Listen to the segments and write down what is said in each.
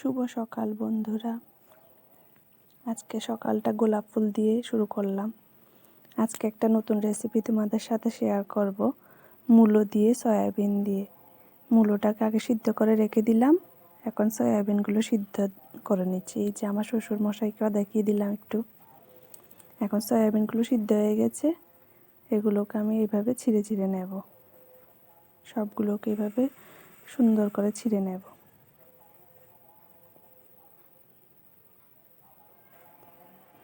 শুভ সকাল বন্ধুরা। আজকে সকালটা গোলাপ ফুল দিয়ে শুরু করলাম। আজকে একটা নতুন রেসিপি তোমাদের সাথে শেয়ার করব, মূলো দিয়ে সয়াবিন দিয়ে। মূলোটাকে আগে সিদ্ধ করে রেখে দিলাম, এখন সয়াবিনগুলো সিদ্ধ করে নিচ্ছি। এই যে আমার শ্বশুর মশাইকেও দেখিয়ে দিলাম একটু। এখন সয়াবিনগুলো সিদ্ধ হয়ে গেছে, এগুলোকে আমি এইভাবে ছিঁড়ে ছিঁড়ে নেব। সবগুলোকে এইভাবে সুন্দর করে ছিঁড়ে নেব।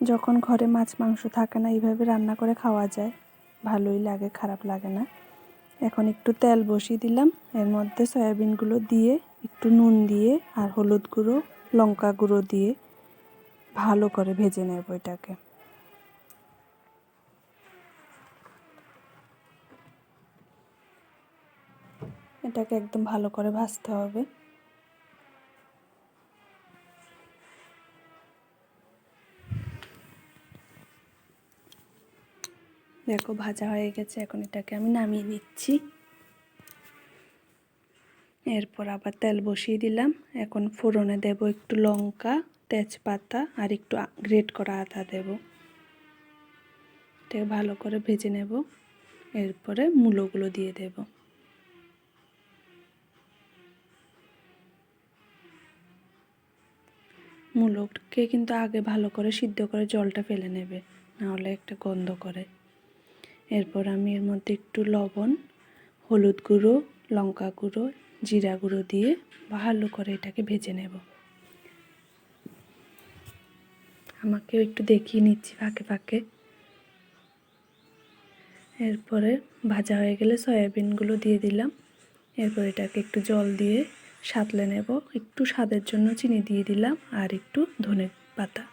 যখন ঘরে মাছ মাংস থাকে না, এইভাবে রান্না করে খাওয়া যায়, ভালোই লাগে, খারাপ লাগে না। এখন একটু তেল বসিয়ে দিলাম, এর মধ্যে সয়াবিনগুলো দিয়ে একটু নুন দিয়ে আর হলুদ গুঁড়ো, লঙ্কা গুঁড়ো দিয়ে ভালো করে ভেজে নেব। এটাকে একদম ভালো করে ভাজতে হবে। দেখো ভাজা হয়ে গেছে, এখন এটাকে আমি নামিয়ে নিচ্ছি। এরপর আবার তেল বসিয়ে দিলাম, এখন ফোড়নে দেব একটু লঙ্কা, তেজপাতা আর একটু গ্রেট করা আদা দেব। এটাকে ভালো করে ভেজে নেব। এরপরে মূলোগুলো দিয়ে দেব। মূলোকে কিন্তু আগে ভালো করে সিদ্ধ করে জলটা ফেলে নেবে, নাহলে একটা গন্ধ করে। এরপর আমি এর মধ্যে একটু লবণ, হলুদ গুঁড়ো, লঙ্কা গুঁড়ো, জিরা গুঁড়ো দিয়ে ভালো করে এটাকে ভেজে নেব। আমাকেও একটু দেখিয়ে নিচ্ছি ফাঁকে ফাঁকে। এরপরে ভাজা হয়ে গেলে সয়াবিনগুলো দিয়ে দিলাম। এরপর এটাকে একটু জল দিয়ে সাঁতলে নেব। একটু স্বাদের জন্য চিনি দিয়ে দিলাম আর একটু ধনে পাতা।